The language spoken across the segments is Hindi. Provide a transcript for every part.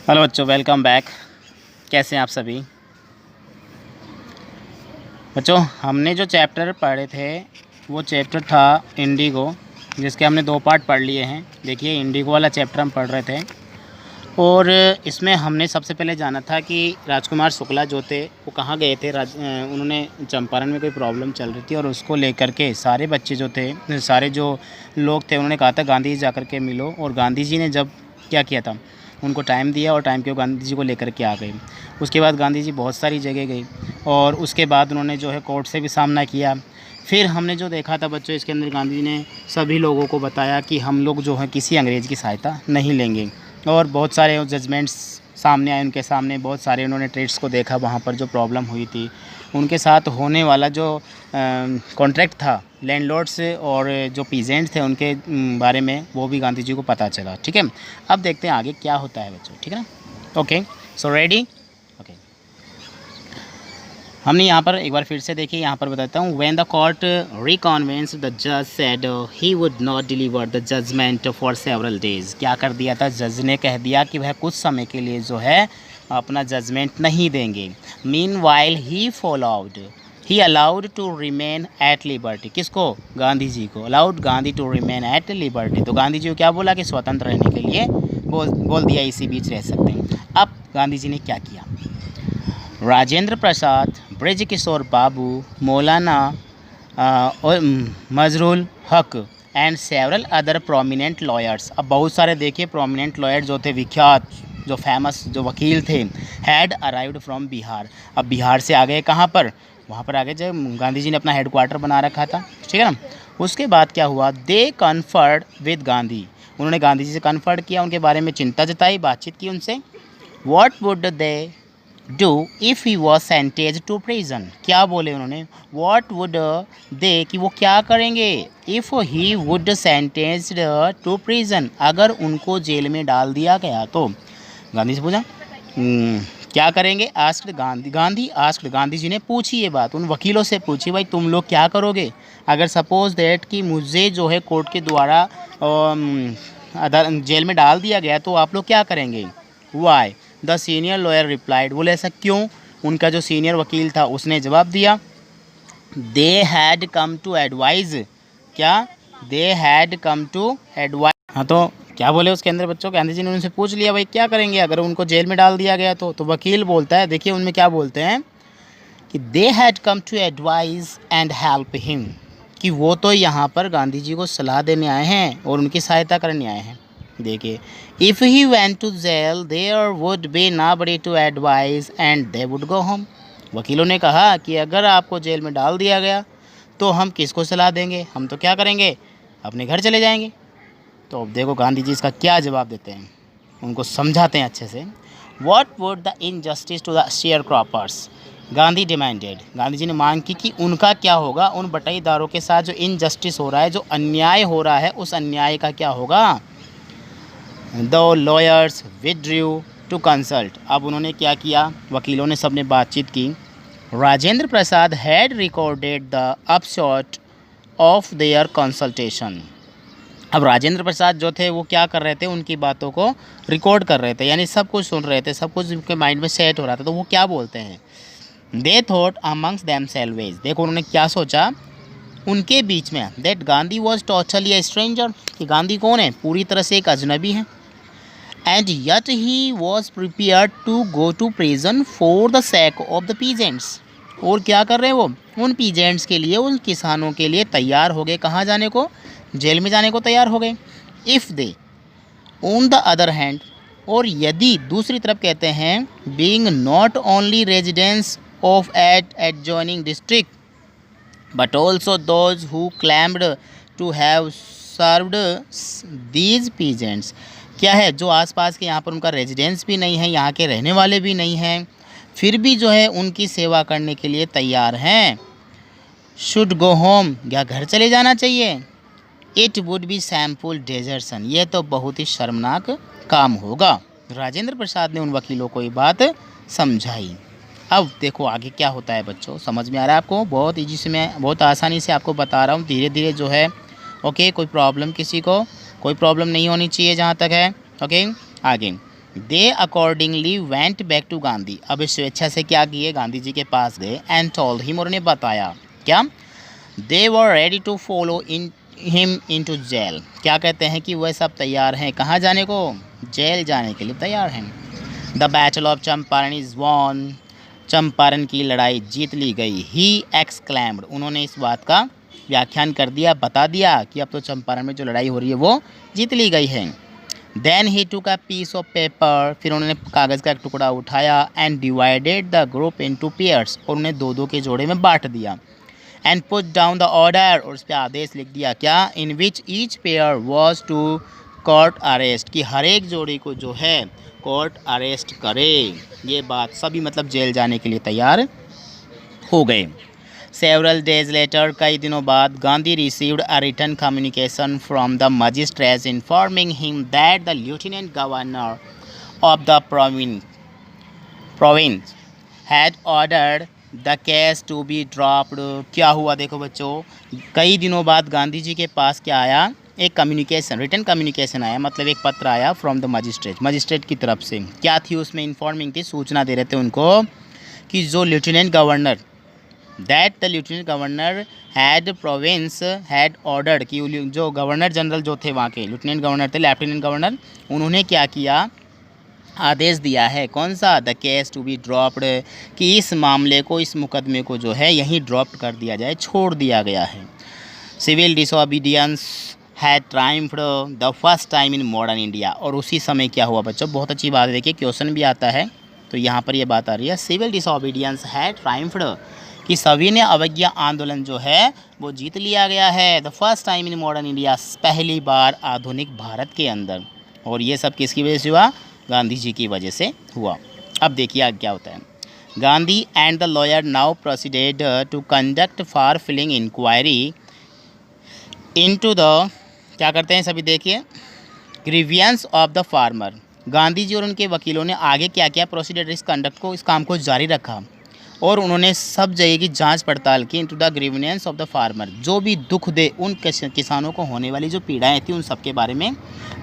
हेलो बच्चों, वेलकम बैक। कैसे हैं आप सभी बच्चों? हमने जो चैप्टर पढ़े थे वो चैप्टर था इंडिगो, जिसके हमने 2 पार्ट पढ़ लिए हैं। देखिए, इंडिगो वाला चैप्टर हम पढ़ रहे थे और इसमें हमने सबसे पहले जाना था कि राजकुमार शुक्ला जो थे वो कहाँ गए थे। उन्होंने चंपारण में कोई प्रॉब्लम चल रही थी और उसको लेकर के सारे बच्चे जो थे, सारे जो लोग थे, उन्होंने कहा था गांधी जी जाकर के मिलो। और गांधी जी ने जब क्या किया था, उनको टाइम दिया और टाइम के गांधी जी को लेकर के आ गए। उसके बाद गांधी जी बहुत सारी जगह गए और उसके बाद उन्होंने जो है कोर्ट से भी सामना किया। फिर हमने जो देखा था बच्चों, इसके अंदर गांधी जी ने सभी लोगों को बताया कि हम लोग जो है किसी अंग्रेज़ की सहायता नहीं लेंगे। और बहुत सारे जजमेंट्स सामने आए उनके सामने, बहुत सारे उन्होंने ट्रेड्स को देखा, वहाँ पर जो प्रॉब्लम हुई थी उनके साथ होने वाला जो कॉन्ट्रैक्ट था लैंडलॉर्ड से और जो पीजेंट्स थे उनके बारे में, वो भी गांधी जी को पता चला। ठीक है, अब देखते हैं आगे क्या होता है बच्चों। ठीक है ना? Okay, so ready? ओके, हमने यहाँ पर एक बार फिर से देखिए, यहाँ पर बताता हूँ। When the court reconvenes the जज said he would not deliver the judgement for several days. क्या कर दिया था? जज ने कह दिया कि वह कुछ समय के लिए जो है अपना जजमेंट नहीं देंगे। Meanwhile he allowed to remain at liberty. किसको? गांधी जी को। Allowed Gandhi to remain at liberty. तो गांधी जी को क्या बोला कि स्वतंत्र रहने के लिए बोल दिया, इसी बीच रह सकते हैं। अब गांधी जी ने क्या किया? राजेंद्र प्रसाद, ब्रज किशोर बाबू, मौलाना मजरुल हक and several other prominent lawyers. अब बहुत सारे देखिए प्रोमिनेंट लॉयर जो थे, विख्यात जो फेमस जो वकील थे, हैड अराइव्ड फ्रॉम बिहार। अब बिहार से आ गए कहाँ पर? वहाँ पर आ गए जब गांधी जी ने अपना हेडक्वार्टर बना रखा था। ठीक है ना? उसके बाद क्या हुआ? दे कन्फर्ड विद गांधी। उन्होंने गांधी जी से कन्फर्ड किया, उनके बारे में चिंता जताई, बातचीत की उनसे। What would they do if he was sentenced to prison. क्या बोले उन्होंने? वॉट वुड दे, कि वो क्या करेंगे? If he would sentenced to prison, अगर उनको जेल में डाल दिया गया तो। गांधी से पूछा क्या करेंगे? आस्क्ड गांधी जी ने पूछी ये बात, उन वकीलों से पूछी, भाई तुम लोग क्या करोगे अगर सपोज दैट कि मुझे जो है कोर्ट के द्वारा जेल में डाल दिया गया, तो आप लोग क्या करेंगे? Why the senior lawyer replied. बोले ऐसा क्यों? उनका जो सीनियर वकील था उसने जवाब दिया, they had come to advise. क्या? They had come to advise. हाँ, तो क्या बोले उसके अंदर बच्चों? गांधी जी ने उनसे पूछ लिया, भाई क्या करेंगे अगर उनको जेल में डाल दिया गया तो वकील बोलता है, देखिए उनमें क्या बोलते हैं कि they had come to advise and help him, कि वो तो यहाँ पर गांधी जी को सलाह देने आए हैं और उनकी सहायता करने आए हैं। देखिए, if he went to jail there would be nobody to advise and they would go home. वकीलों ने कहा कि अगर आपको जेल में डाल दिया गया तो हम किसको सलाह देंगे? हम तो क्या करेंगे? अपने घर चले जाएंगे। तो अब देखो गांधी जी इसका क्या जवाब देते हैं, उनको समझाते हैं अच्छे से। What would the injustice to the sharecroppers Gandhi demanded. Gandhi ji ने मांग की कि उनका क्या होगा, उन बटाईदारों के साथ जो इनजस्टिस हो रहा है, जो अन्याय हो रहा है, उस अन्याय का क्या होगा? The lawyers withdrew to consult. अब उन्होंने क्या किया? वकीलों ने सबने बातचीत की। Rajendra Prasad had recorded the upshot of their consultation. अब राजेंद्र प्रसाद जो थे वो क्या कर रहे थे? उनकी बातों को रिकॉर्ड कर रहे थे, यानी सब कुछ सुन रहे थे, सब कुछ उनके माइंड में सेट हो रहा था। तो वो क्या बोलते हैं? They thought amongst themselves. देखो उन्होंने क्या सोचा उनके बीच में, that Gandhi was totally A stranger, कि गांधी कौन है? पूरी तरह से एक अजनबी है। And yet he was prepared to go to prison for the sake of the peasants. और क्या कर रहे हैं वो? उन पीजेंट्स के लिए, उन किसानों के लिए तैयार हो गए। कहाँ जाने को? जेल में जाने को तैयार हो गए। If they on the other hand, और यदि दूसरी तरफ कहते हैं, being not only residents of at adjoining district but also those who claimed to have served these peasants। क्या है? जो आसपास के यहाँ पर उनका रेजिडेंस भी नहीं है, यहाँ के रहने वाले भी नहीं हैं, फिर भी जो है उनकी सेवा करने के लिए तैयार हैं। शुड गो होम, या घर चले जाना चाहिए। इट वुड बी सैम्पल डेजर्सन, यह तो बहुत ही शर्मनाक काम होगा। राजेंद्र प्रसाद ने उन वकीलों को ये बात समझाई। अब देखो आगे क्या होता है बच्चों, समझ में आ रहा है आपको? बहुत ईजी से मैं बहुत आसानी से आपको बता रहा हूँ, धीरे धीरे जो है। ओके, कोई प्रॉब्लम किसी को? कोई प्रॉब्लम नहीं होनी चाहिए जहाँ तक है। ओके, आगे they accordingly went back to Gandhi, अब स्वेच्छा से क्या किए, गांधी जी के पास गए, एंड टोल्ड हिम, और उन्हें बताया क्या, they were ready to follow in him into jail, क्या कहते हैं कि वह सब तैयार हैं कहाँ जाने को, जेल जाने के लिए तैयार हैं। The battle of Champaran is won, Champaran की लड़ाई जीत ली गई। ही एक्सक्लेम्ड, उन्होंने इस बात का व्याख्यान कर दिया, बता दिया कि अब तो चंपारण में जो लड़ाई हो रही है वो जीत ली गई है। Then he took a piece of paper, फिर उन्होंने कागज़ का एक टुकड़ा उठाया, and divided the group into pairs, और उन्हें दो दो के जोड़े में बांट दिया। And put down the order, और उस पर आदेश लिख दिया क्या, in which each pair was to court arrest, कि हर एक जोड़ी को जो है कोर्ट अरेस्ट करे। ये बात सभी मतलब जेल जाने के लिए तैयार हो गए। सेवरल डेज लेटर, कई दिनों बाद, Gandhi received a written communication from the magistrates informing him that the lieutenant governor of the province had ordered the case to be dropped. क्या हुआ देखो बच्चों, कई दिनों बाद गांधी जी के पास क्या आया, एक कम्युनिकेशन, रिटन कम्युनिकेशन आया, मतलब एक पत्र आया फ्रॉम द मजिस्ट्रेट की तरफ से। क्या थी उसमें, इन्फॉर्मिंग थी, सूचना दे रहे थे उनको कि जो lieutenant governor, that the lieutenant governor had province had ordered, कि जो गवर्नर जनरल जो थे वहाँ के, लेफ्टिनेंट गवर्नर थे, लेफ्टिनेंट गवर्नर, उन्होंने क्या किया, आदेश दिया है, कौन सा, the case to be dropped, कि इस मामले को, इस मुकदमे को जो है यहीं ड्रॉप कर दिया जाए, छोड़ दिया गया है। Civil disobedience had triumphed the first time in modern India, और उसी समय क्या हुआ बच्चों, बहुत अच्छी बात है, देखिए क्वेश्चन भी आता है तो यहाँ पर ये बात आ रही है, सिविल डिसोबीडियंस हैड ट्रायम्फ्ड, कि सभी ने अवज्ञा आंदोलन जो है वो जीत लिया गया है। The first time in modern India, पहली बार आधुनिक भारत के अंदर, और ये सब किसकी वजह से हुआ, गांधी जी की वजह से हुआ। अब देखिए आगे क्या होता है, Gandhi and the lawyer now proceeded to conduct far filling inquiry into the, क्या करते हैं सभी देखिए, grievance of the farmer. Gandhi ji और उनके वकीलों ने आगे क्या किया, प्रोसीडर, इस कंडक्ट को, इस काम को जारी रखा, और उन्होंने सब जगह की जांच पड़ताल की, into the grievance of the farmer, जो भी दुख दे उन किसानों को होने वाली जो पीड़ाएं थी उन सब के बारे में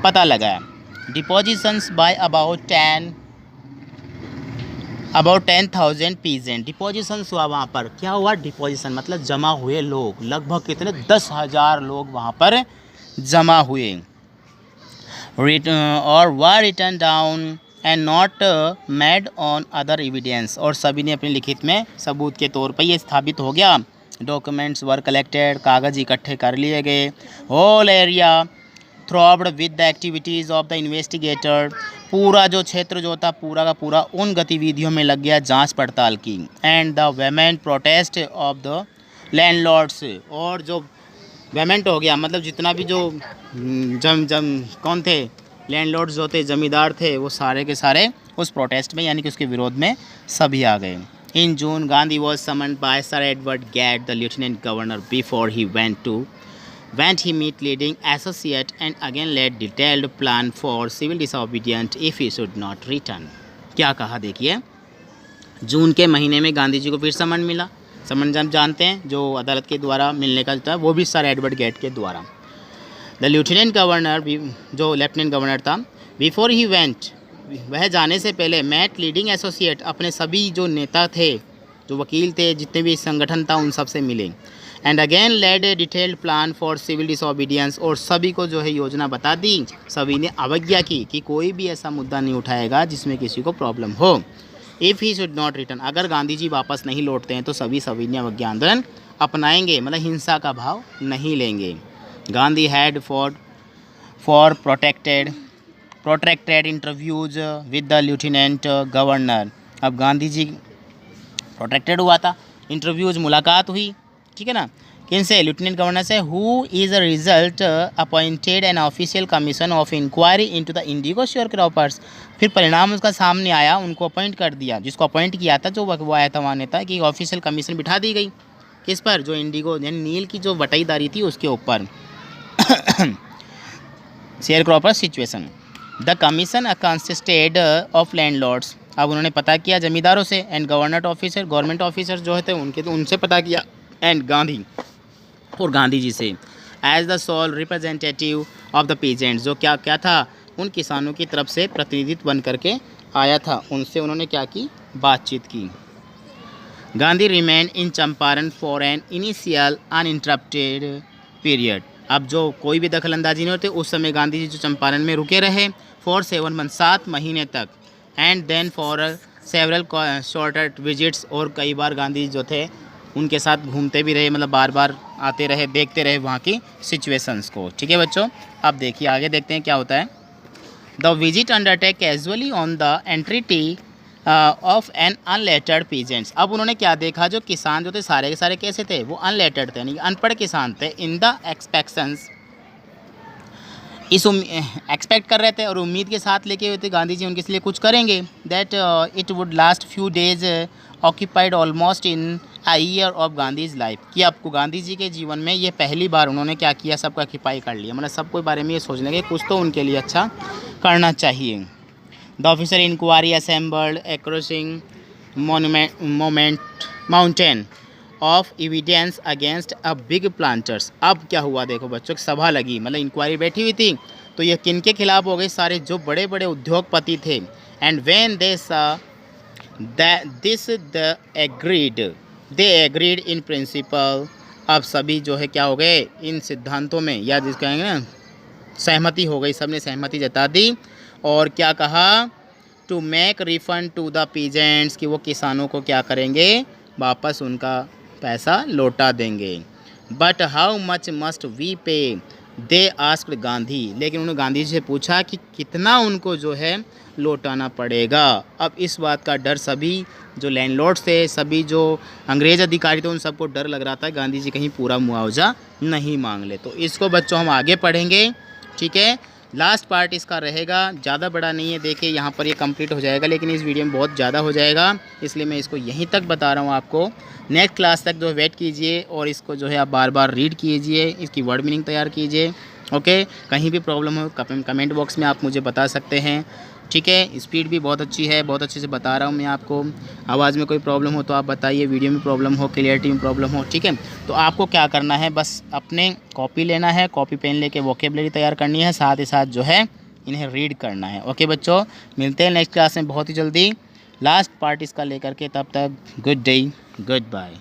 पता लगाया। Depositions by about 10,000 peasant, depositions हुआ वहाँ पर, क्या हुआ, डिपोजिशन मतलब जमा हुए लोग, लगभग कितने, 10,000 लोग वहाँ पर जमा हुए, और were return down and not made on other evidence, और सभी ने अपनी लिखित में सबूत के तौर पर ये स्थापित हो गया। डॉक्यूमेंट्स वर कलेक्टेड, कागज़ इकट्ठे कर लिए गए। Whole area throbbed with the activities of the investigator, पूरा जो क्षेत्र जो था पूरा का पूरा उन गतिविधियों में लग गया जांच पड़ताल की। And the vehement protest of the landlords, और जो वेमेंट हो गया मतलब जितना भी जो कौन थे, लैंडलॉर्ड्स जो थे, जमींदार थे, वो सारे के सारे उस प्रोटेस्ट में यानी कि उसके विरोध में सभी आ गए। In June Gandhi was summoned by sir Edward Gait the lieutenant governor before he went he meet leading associate and again laid detailed plan for civil disobedience if he should not return। क्या कहा देखिए, जून के महीने में गांधी जी को फिर समन मिला, समन जब जानते हैं जो अदालत के द्वारा मिलने का था, वो भी सर एडवर्ड गेट के द्वारा। द लेफ्टिनेंट गवर्नर, जो लेफ्टिनेंट गवर्नर था, बिफोर ही वेंट, वह जाने से पहले, मैट लीडिंग एसोसिएट, अपने सभी जो नेता थे, जो वकील थे, जितने भी संगठन था उन सब से मिले। And again led a detailed plan for civil disobedience, और सभी को जो है योजना बता दी, सभी ने अवज्ञा की कि कोई भी ऐसा मुद्दा नहीं उठाएगा जिसमें किसी को प्रॉब्लम हो। If he should not return, अगर गांधी जी वापस नहीं लौटते हैं तो सभी ने अवज्ञा आंदोलन अपनाएंगे, मतलब हिंसा का भाव नहीं लेंगे। Gandhi had for protected interviews with the lieutenant governor, अब गांधी जी प्रोटेक्टेड हुआ था, इंटरव्यूज मुलाकात हुई, ठीक है ना, किनसे, लेफ्टिनेंट गवर्नर से। Who is a result appointed an official commission of inquiry into the indigo sharecroppers, फिर परिणाम उसका सामने आया, उनको अपॉइंट कर दिया, जिसको अपॉइंट किया था जो वो आया था वहाँ नेता, कि ऑफिशियल कमीशन बिठा दी गई, किस पर, जो इंडिगो यानी नील की जो बटाईदारी थी उसके ऊपर, share cropper situation. The commission consisted of landlords, अब उन्होंने पता किया जमींदारों से, एंड गवर्नमेंट ऑफिसर जो थे उनके, तो उनसे पता किया, एंड गांधी और गांधी जी से, as the sole representative of the peasants, जो क्या था उन किसानों की तरफ से प्रतिनिधित्व बन करके आया था, उनसे उन्होंने क्या की, बातचीत की। Gandhi remain in Champaran for an initial uninterrupted period. अब जो कोई भी दखल अंदाजी नहीं होते, उस समय गांधी जी जो चंपारण में रुके रहे फॉर 7 मंथ, 7 महीने तक, and then for several shorter visits, और कई बार गांधी जी जो थे उनके साथ घूमते भी रहे, मतलब बार बार आते रहे, देखते रहे वहाँ की सिचुएशंस को। ठीक है बच्चों, अब देखिए आगे देखते हैं क्या होता है। The visit undertake casually on the entreaty of an unlettered peasants. अब उन्होंने क्या देखा, जो किसान जो थे सारे के सारे कैसे थे, वो अनलेटर्ड थे, यानी अनपढ़ किसान थे। इन द एक्सपेक्शंस, एक्सपेक्ट कर रहे थे और उम्मीद के साथ लेके हुए थे गांधी जी उनके लिए कुछ करेंगे। That it would last few days occupied almost in a year of Gandhi's life, कि आपको गांधी जी के जीवन में ये पहली बार उन्होंने क्या किया, सबका ऑक्यूपाई कर लिया, मतलब सबको बारे में ये सोचने लगे कुछ तो उनके लिए अच्छा करना चाहिए। The officer inquiry assembled a crushing mountain of evidence against a big planters. अब क्या हुआ देखो बच्चों, सभा लगी, मतलब इंक्वायरी बैठी हुई थी, तो ये किन के खिलाफ हो गई, सारे जो बड़े बड़े उद्योगपति थे। एंड व्हेन दे सा this they agreed in principle. अब सभी जो है क्या हो गए, इन सिद्धांतों में, या जिस कहेंगे ना सहमति हो गई, सबने सहमति जता दी। और क्या कहा, to make refund to the peasants, कि वो किसानों को क्या करेंगे, वापस उनका पैसा लौटा देंगे। But how much must we pay, they asked Gandhi. लेकिन उन्होंने गांधी जी से पूछा कि कितना उनको जो है लौटाना पड़ेगा। अब इस बात का डर सभी जो लैंडलॉर्ड्स थे, सभी जो अंग्रेज़ अधिकारी थे, उन सबको डर लग रहा था गांधी जी कहीं पूरा मुआवजा नहीं मांग ले। तो इसको बच्चों हम आगे पढ़ेंगे, ठीक है। लास्ट पार्ट इसका रहेगा, ज़्यादा बड़ा नहीं है, देखिए यहाँ पर ये कंप्लीट हो जाएगा, लेकिन इस वीडियो में बहुत ज़्यादा हो जाएगा, इसलिए मैं इसको यहीं तक बता रहा हूँ आपको। नेक्स्ट क्लास तक जो वेट कीजिए और इसको जो है आप बार बार रीड कीजिए, इसकी वर्ड मीनिंग तैयार कीजिए। ओके, कहीं भी प्रॉब्लम हो कमेंट बॉक्स में आप मुझे बता सकते हैं, ठीक है। स्पीड भी बहुत अच्छी है, बहुत अच्छे से बता रहा हूँ मैं आपको। आवाज़ में कोई प्रॉब्लम हो तो आप बताइए, वीडियो में प्रॉब्लम हो, क्लियरिटी में प्रॉब्लम हो, ठीक है। तो आपको क्या करना है, बस अपने कॉपी लेना है, कॉपी पेन लेके वोकेबलरी तैयार करनी है, साथ ही साथ जो है इन्हें रीड करना है। ओके बच्चों, मिलते हैं नेक्स्ट क्लास में बहुत ही जल्दी, लास्ट पार्ट इसका लेकर के। तब तक गुड डे, गुड बाय।